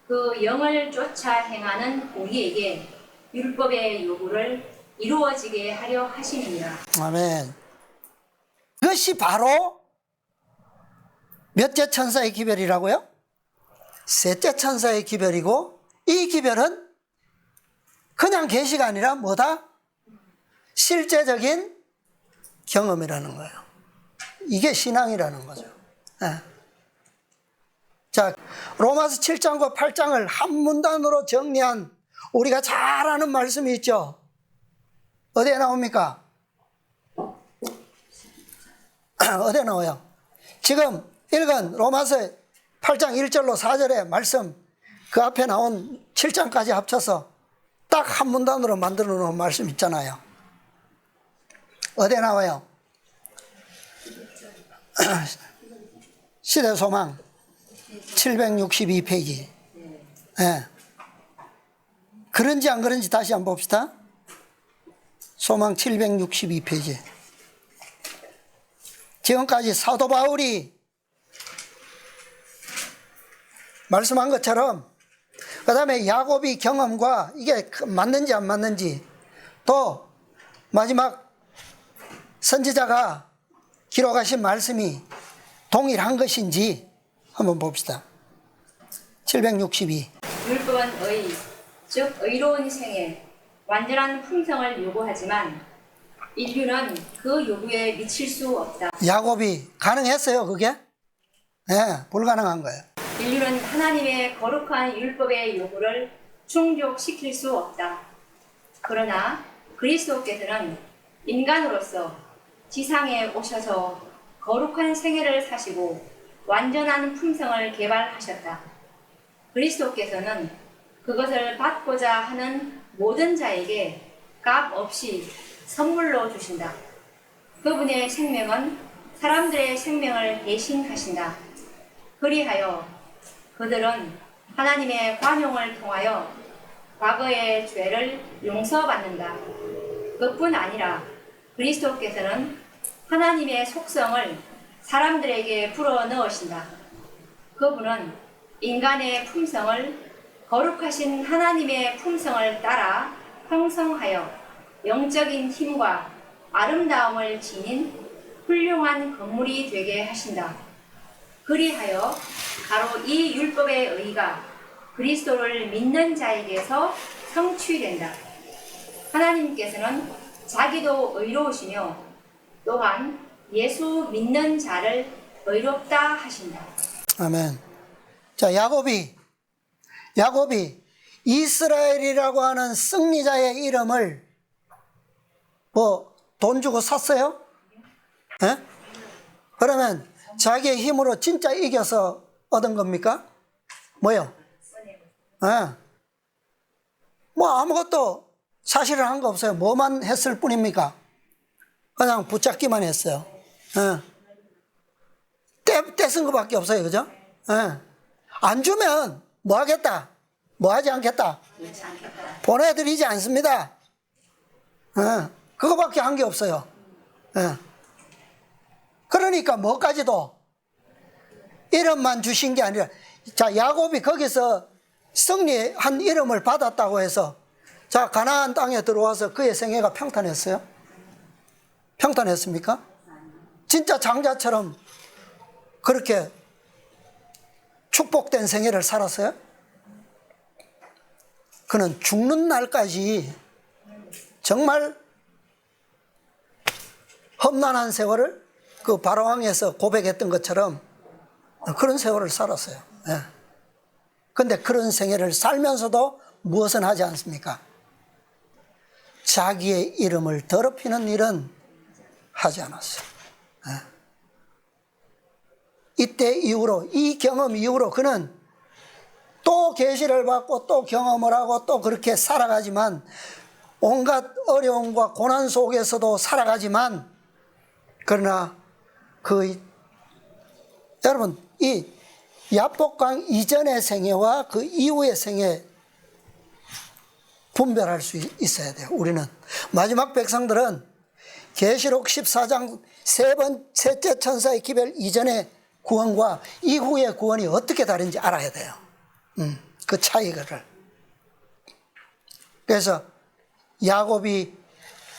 그 영을 쫓아 행하는 우리에게 율법의 요구를 이루어지게 하려 하심이니라. 아멘. 그것이 바로 몇째 천사의 기별이라고요? 셋째 천사의 기별이고, 이 기별은 그냥 계시가 아니라 뭐다? 실제적인 경험이라는 거예요. 이게 신앙이라는 거죠. 네. 자, 로마서 7장과 8장을 한 문단으로 정리한 우리가 잘 아는 말씀이 있죠. 어디에 나옵니까? 어디에 나와요? 지금 읽은 로마서 8장 1절로 4절의 말씀, 그 앞에 나온 7장까지 합쳐서 딱 한 문단으로 만들어 놓은 말씀 있잖아요. 어디에 나와요? 시대소망 762페이지. 네. 그런지 안 그런지 다시 한번 봅시다. 소망 762페이지. 지금까지 사도 바울이 말씀한 것처럼, 그 다음에 야곱이 경험과 이게 맞는지 안 맞는지, 또 마지막 선지자가 기록하신 말씀이 동일한 것인지 한번 봅시다. 762. 율법은 의, 즉 의로운 생애, 완전한 품성을 요구하지만 인류는 그 요구에 미칠 수 없다. 야곱이 가능했어요, 그게? 네, 불가능한 거예요. 인류는 하나님의 거룩한 율법의 요구를 충족시킬 수 없다. 그러나 그리스도께서는 인간으로서 지상에 오셔서 거룩한 생애를 사시고 완전한 품성을 개발하셨다. 그리스도께서는 그것을 받고자 하는 모든 자에게 값 없이 선물로 주신다. 그분의 생명은 사람들의 생명을 대신하신다. 그리하여 그들은 하나님의 관용을 통하여 과거의 죄를 용서받는다. 그뿐 아니라 그리스도께서는 하나님의 속성을 사람들에게 불어넣으신다. 그분은 인간의 품성을 거룩하신 하나님의 품성을 따라 형성하여 영적인 힘과 아름다움을 지닌 훌륭한 건물이 되게 하신다. 그리하여 바로 이 율법의 의가 그리스도를 믿는 자에게서 성취된다. 하나님께서는 자기도 의로우시며 또한 예수 믿는 자를 의롭다 하신다. 아멘. 자, 야곱이 이스라엘이라고 하는 승리자의 이름을 뭐 돈 주고 샀어요? 예? 그러면 자기의 힘으로 진짜 이겨서 얻은 겁니까? 뭐요? 예. 뭐 아무것도 사실은 한 거 없어요. 뭐만 했을 뿐입니까? 그냥 붙잡기만 했어요. 예. 떼쓴 것밖에 없어요. 그죠? 예. 안 주면 뭐 하겠다? 뭐 하지 않겠다? 보내드리지 않습니다. 예. 그거밖에 한 게 없어요. 예. 그러니까 뭐까지도 이름만 주신 게 아니라, 자, 야곱이 거기서 승리한 이름을 받았다고 해서 자, 가나안 땅에 들어와서 그의 생애가 평탄했어요? 평탄했습니까? 진짜 장자처럼 그렇게 축복된 생애를 살았어요? 그는 죽는 날까지 정말 험난한 세월을 그 바로왕에서 고백했던 것처럼 그런 세월을 살았어요. 그런데 그런 생애를 살면서도 무엇은 하지 않습니까? 자기의 이름을 더럽히는 일은 하지 않았어요. 이때 이후로, 이 경험 이후로 그는 또 계시를 받고 또 경험을 하고 또 그렇게 살아가지만, 온갖 어려움과 고난 속에서도 살아가지만, 그러나 여러분, 이 야복강 이전의 생애와 그 이후의 생애 분별할 수 있어야 돼요. 우리는 마지막 백성들은 계시록 14장 셋째 천사의 기별 이전의 구원과 이후의 구원이 어떻게 다른지 알아야 돼요. 그 차이를. 그래서 야곱이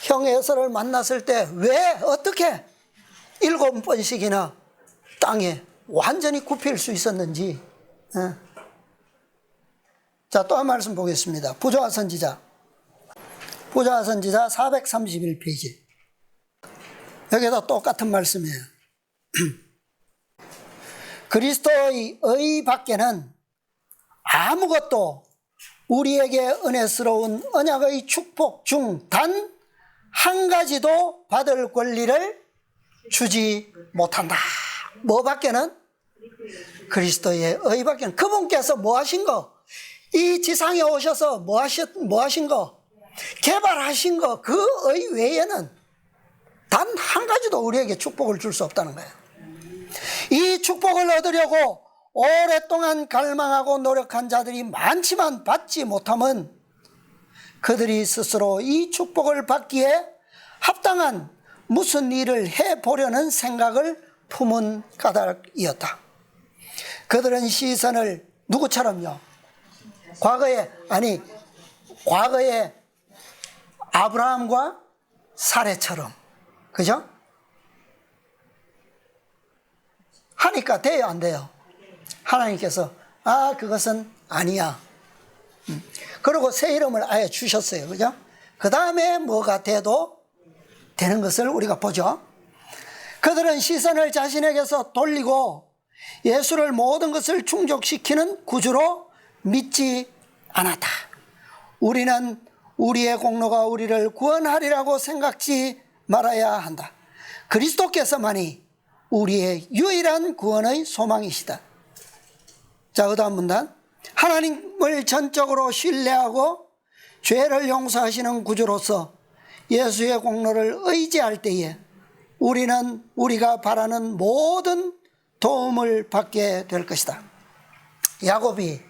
형 에서를 만났을 때 왜 어떻게 7번씩이나 땅에 완전히 굽힐 수 있었는지. 자, 또 한 말씀 보겠습니다. 부조화 선지자 431페이지. 여기도 똑같은 말씀이에요. 그리스도의 의 밖에는 아무것도 우리에게 은혜스러운 언약의 축복 중 단 한 가지도 받을 권리를 주지 못한다. 뭐 밖에는? 그리스도의 의 밖에는. 그분께서 뭐 하신 거? 이 지상에 오셔서 뭐 하신 거? 개발하신 거, 그 의 외에는 단 한 가지도 우리에게 축복을 줄 수 없다는 거예요. 이 축복을 얻으려고 오랫동안 갈망하고 노력한 자들이 많지만 받지 못함은 그들이 스스로 이 축복을 받기에 합당한 무슨 일을 해보려는 생각을 품은 까닭이었다. 그들은 시선을 누구처럼요? 과거에 아브라함과 사레처럼, 그죠? 하니까 돼요, 안 돼요? 하나님께서 그것은 아니야. 그리고 새 이름을 아예 주셨어요, 그죠? 그 다음에 뭐가 돼도 되는 것을 우리가 보죠. 그들은 시선을 자신에게서 돌리고 예수를 모든 것을 충족시키는 구주로 믿지 않았다. 우리는 우리의 공로가 우리를 구원하리라고 생각지 말아야 한다. 그리스도께서만이 우리의 유일한 구원의 소망이시다. 자, 그 다음 문단. 하나님을 전적으로 신뢰하고 죄를 용서하시는 구주로서 예수의 공로를 의지할 때에 우리는 우리가 바라는 모든 도움을 받게 될 것이다. 야곱이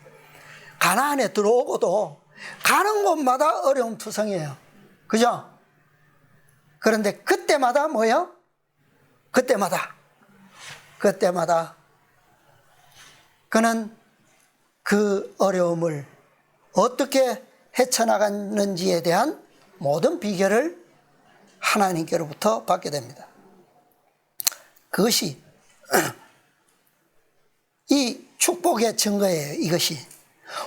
가나안에 들어오고도 가는 곳마다 어려움투성이에요. 그죠? 그런데 그때마다 뭐예요? 그때마다 그는 그 어려움을 어떻게 헤쳐나갔는지에 대한 모든 비결을 하나님께로부터 받게 됩니다. 그것이 이 축복의 증거예요. 이것이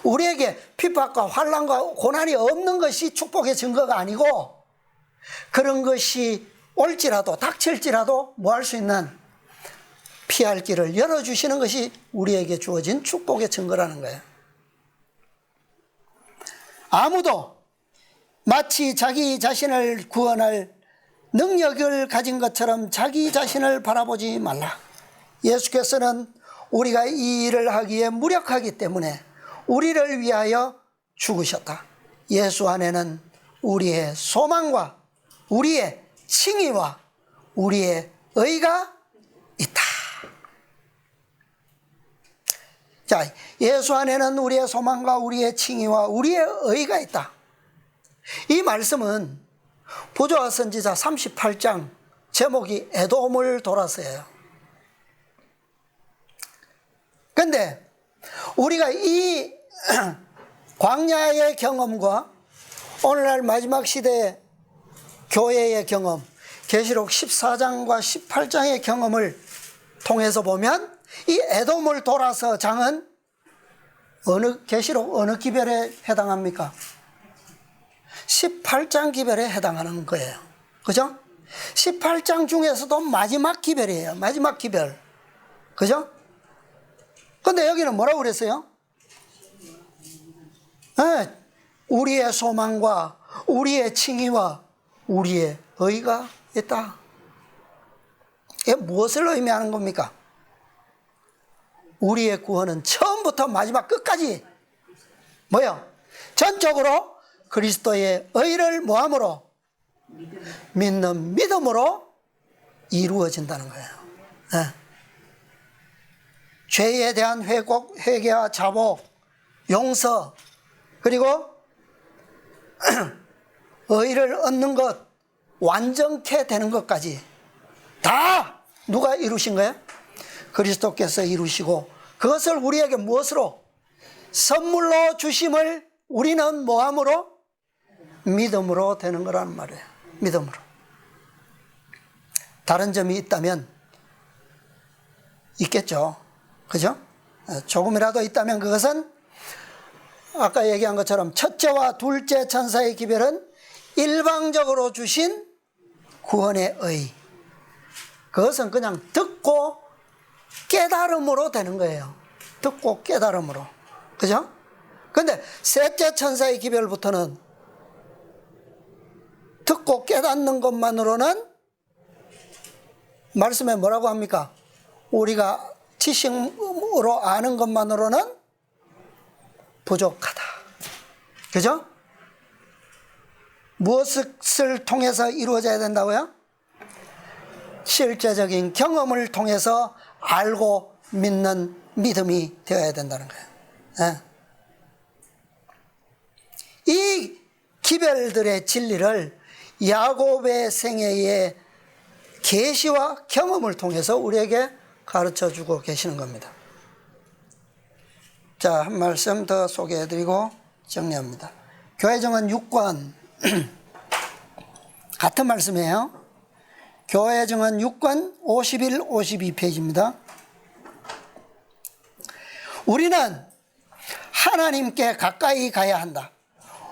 우리에게 핍박과 환난과 고난이 없는 것이 축복의 증거가 아니고, 그런 것이 올지라도 닥칠지라도 뭐 할 수 있는 피할 길을 열어주시는 것이 우리에게 주어진 축복의 증거라는 거예요. 아무도 마치 자기 자신을 구원할 능력을 가진 것처럼 자기 자신을 바라보지 말라. 예수께서는 우리가 이 일을 하기에 무력하기 때문에 우리를 위하여 죽으셨다. 예수 안에는 우리의 소망과 우리의 칭의와 우리의 의가 있다. 자, 예수 안에는 우리의 소망과 우리의 칭의와 우리의 의가 있다. 이 말씀은 부조화 선지자 38장 제목이 에돔을 돌아서예요. 그런데 우리가 이 광야의 경험과 오늘날 마지막 시대의 교회의 경험, 계시록 14장과 18장의 경험을 통해서 보면 이 에돔을 돌아서 장은 계시록 어느 기별에 해당합니까? 18장 기별에 해당하는 거예요. 그죠? 18장 중에서도 마지막 기별이에요. 마지막 기별. 그죠? 근데 여기는 뭐라고 그랬어요? 네, 우리의 소망과 우리의 칭의와 우리의 의가 있다. 이게 무엇을 의미하는 겁니까? 우리의 구원은 처음부터 마지막 끝까지 뭐요? 전적으로 그리스도의 의를 뭐함으로? 믿는 믿음으로 이루어진다는 거예요. 네. 죄에 대한 회개와 자복, 용서, 그리고 의를 얻는 것, 완전케 되는 것까지 다 누가 이루신 거예요? 그리스도께서 이루시고 그것을 우리에게 무엇으로? 선물로 주심을 우리는 뭐함으로? 믿음으로 되는 거라는 말이에요. 믿음으로. 다른 점이 있다면 있겠죠. 그죠? 조금이라도 있다면 그것은 아까 얘기한 것처럼 첫째와 둘째 천사의 기별은 일방적으로 주신 구원의 의. 그것은 그냥 듣고 깨달음으로 되는 거예요. 듣고 깨달음으로. 그죠? 근데 셋째 천사의 기별부터는 듣고 깨닫는 것만으로는 말씀에 뭐라고 합니까? 우리가 지식으로 아는 것만으로는 부족하다. 그죠? 무엇을 통해서 이루어져야 된다고요? 실제적인 경험을 통해서 알고 믿는 믿음이 되어야 된다는 거예요. 네. 이 기별들의 진리를 야곱의 생애의 계시와 경험을 통해서 우리에게 가르쳐주고 계시는 겁니다. 자, 한 말씀 더 소개해드리고 정리합니다. 교회정원 6권 같은 말씀이에요. 교회정원 6권 51, 52페이지입니다. 우리는 하나님께 가까이 가야 한다.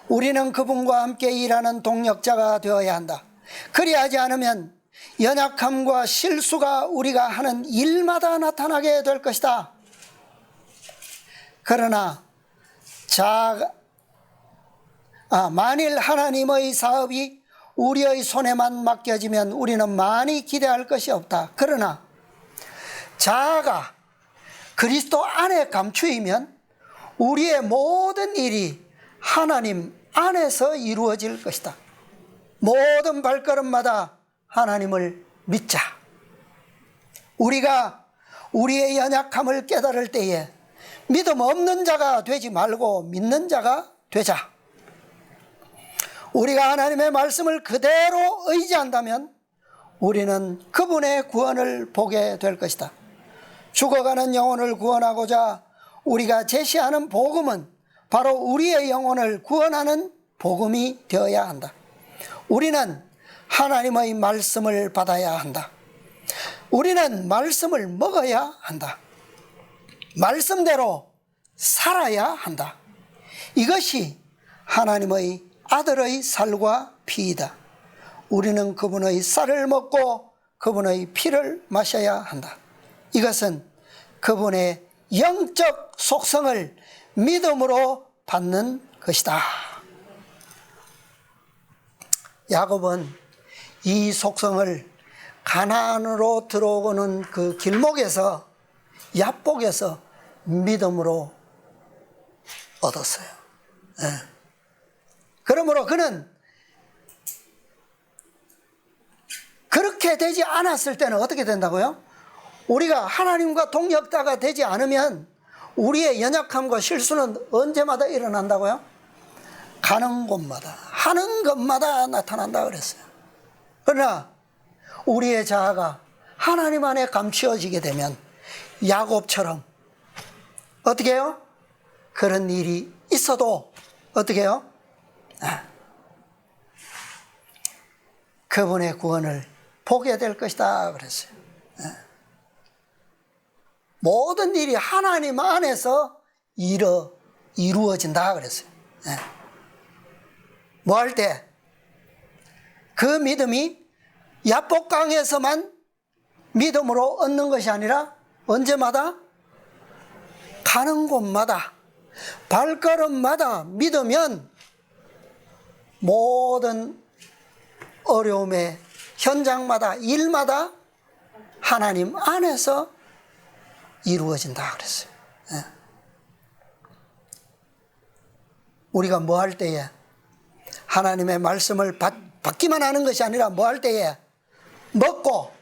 우리는 그분과 함께 일하는 동력자가 되어야 한다. 그리하지 않으면 연약함과 실수가 우리가 하는 일마다 나타나게 될 것이다. 그러나 만일 하나님의 사업이 우리의 손에만 맡겨지면 우리는 많이 기대할 것이 없다. 그러나 자아가 그리스도 안에 감추이면 우리의 모든 일이 하나님 안에서 이루어질 것이다. 모든 발걸음마다 하나님을 믿자. 우리가 우리의 연약함을 깨달을 때에 믿음 없는 자가 되지 말고 믿는 자가 되자. 우리가 하나님의 말씀을 그대로 의지한다면 우리는 그분의 구원을 보게 될 것이다. 죽어가는 영혼을 구원하고자 우리가 제시하는 복음은 바로 우리의 영혼을 구원하는 복음이 되어야 한다. 우리는 하나님의 말씀을 받아야 한다. 우리는 말씀을 먹어야 한다. 말씀대로 살아야 한다. 이것이 하나님의 아들의 살과 피이다. 우리는 그분의 쌀을 먹고 그분의 피를 마셔야 한다. 이것은 그분의 영적 속성을 믿음으로 받는 것이다. 야곱은 이 속성을 가나안으로 들어오는 그 길목에서 야복에서 믿음으로 얻었어요. 네. 그러므로 그는 그렇게 되지 않았을 때는 어떻게 된다고요? 우리가 하나님과 동역자가 되지 않으면 우리의 연약함과 실수는 언제마다 일어난다고요? 가는 곳마다 하는 것마다 나타난다 그랬어요. 그러나 우리의 자아가 하나님 안에 감추어지게 되면 야곱처럼 어떻게 해요? 그런 일이 있어도 어떻게 해요? 그분의 구원을 보게 될 것이다 그랬어요. 모든 일이 하나님 안에서 이루어진다 그랬어요. 뭐 할 때? 그 믿음이 야복강에서만 믿음으로 얻는 것이 아니라 언제마다? 가는 곳마다, 발걸음마다 믿으면 모든 어려움의 현장마다, 일마다 하나님 안에서 이루어진다 그랬어요. 우리가 뭐 할 때에 하나님의 말씀을 받기만 하는 것이 아니라 뭐 할 때에 먹고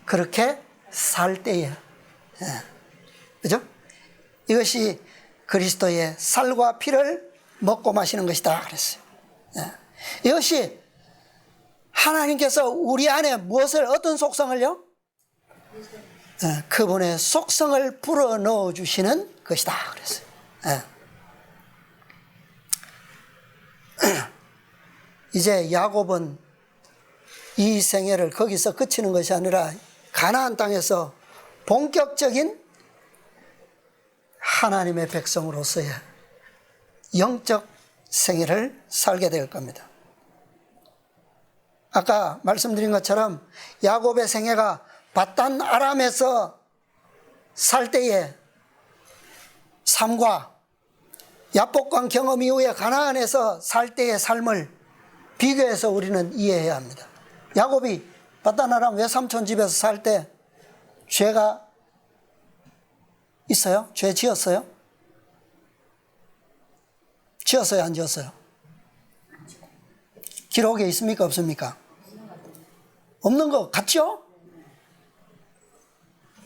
그렇게 살 때에, 그죠? 이것이 그리스도의 살과 피를 먹고 마시는 것이다 그랬어요. 이것이 하나님께서 우리 안에 무엇을, 어떤 속성을요? 그분의 속성을 불어넣어 주시는 것이다 그랬어요. 이제 야곱은 이 생애를 거기서 그치는 것이 아니라 가나안 땅에서 본격적인 하나님의 백성으로서의 영적 생애를 살게 될 겁니다. 아까 말씀드린 것처럼 야곱의 생애가 바단 아람에서 살 때의 삶과 야복강 경험 이후에 가나안에서 살 때의 삶을 비교해서 우리는 이해해야 합니다. 야곱이 바단 아람 외삼촌 집에서 살 때 죄가 있어요? 죄 지었어요? 지었어요? 안 지었어요? 기록에 있습니까? 없습니까? 없는 것 같죠?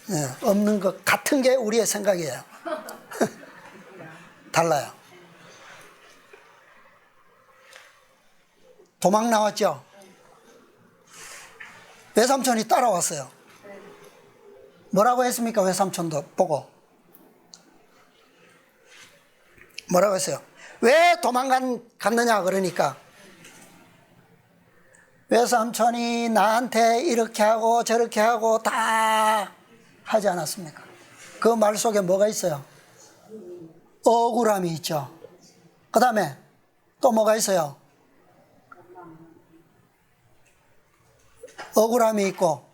네, 없는 것 같은 게 우리의 생각이에요. 달라요. 도망 나왔죠? 외삼촌이 따라왔어요. 뭐라고 했습니까? 외삼촌도 보고 뭐라고 했어요? 왜 도망갔느냐 그러니까 외삼촌이 나한테 이렇게 하고 저렇게 하고 다 하지 않았습니까? 그 말 속에 뭐가 있어요? 억울함이 있죠. 그 다음에 또 뭐가 있어요? 억울함이 있고,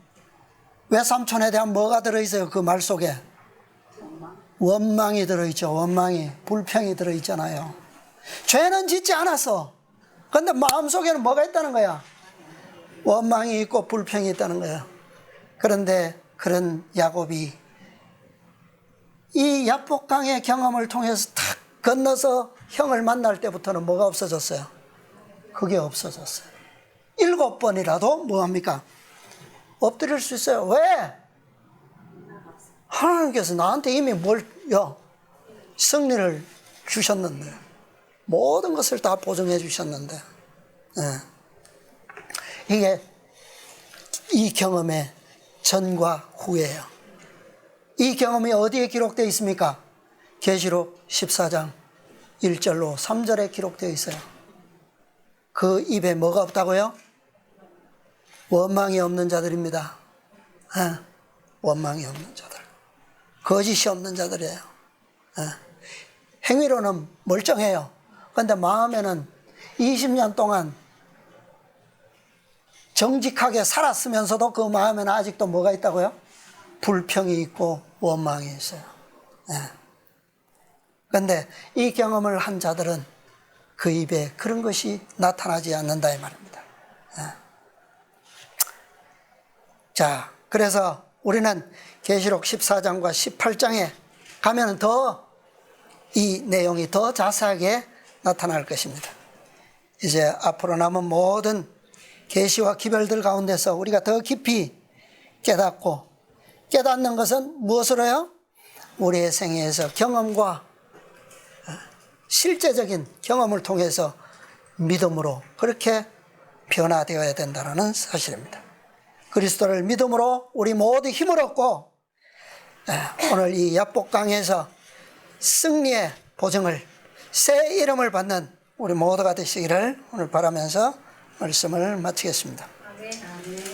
외삼촌에 대한 뭐가 들어있어요? 그 말 속에 원망이 들어있죠. 원망이, 불평이 들어있잖아요. 죄는 짓지 않았어. 그런데 마음속에는 뭐가 있다는 거야? 원망이 있고 불평이 있다는 거야. 그런데 그런 야곱이 이 야복강의 경험을 통해서 탁 건너서 형을 만날 때부터는 뭐가 없어졌어요? 그게 없어졌어요. 7번이라도 뭐합니까? 엎드릴 수 있어요. 왜? 하나님께서 나한테 이미 승리를 주셨는데, 모든 것을 다 보증해 주셨는데, 이게 이 경험의 전과 후예요. 이 경험이 어디에 기록되어 있습니까? 계시록 14장 1절로 3절에 기록되어 있어요. 그 입에 뭐가 없다고요? 원망이 없는 자들입니다. 원망이 없는 자들, 거짓이 없는 자들이에요. 행위로는 멀쩡해요. 그런데 마음에는 20년 동안 정직하게 살았으면서도 그 마음에는 아직도 뭐가 있다고요? 불평이 있고 원망이 있어요. 그런데 이 경험을 한 자들은 그 입에 그런 것이 나타나지 않는다 이 말입니다. 자, 그래서 우리는 계시록 14장과 18장에 가면 더 이 내용이 더 자세하게 나타날 것입니다. 이제 앞으로 남은 모든 계시와 기별들 가운데서 우리가 더 깊이 깨닫고, 깨닫는 것은 무엇으로요? 우리의 생애에서 경험과 실제적인 경험을 통해서 믿음으로 그렇게 변화되어야 된다는 사실입니다. 그리스도를 믿음으로 우리 모두 힘을 얻고 오늘 이 야복강에서 승리의 보증을, 새 이름을 받는 우리 모두가 되시기를 오늘 바라면서 말씀을 마치겠습니다. 아멘.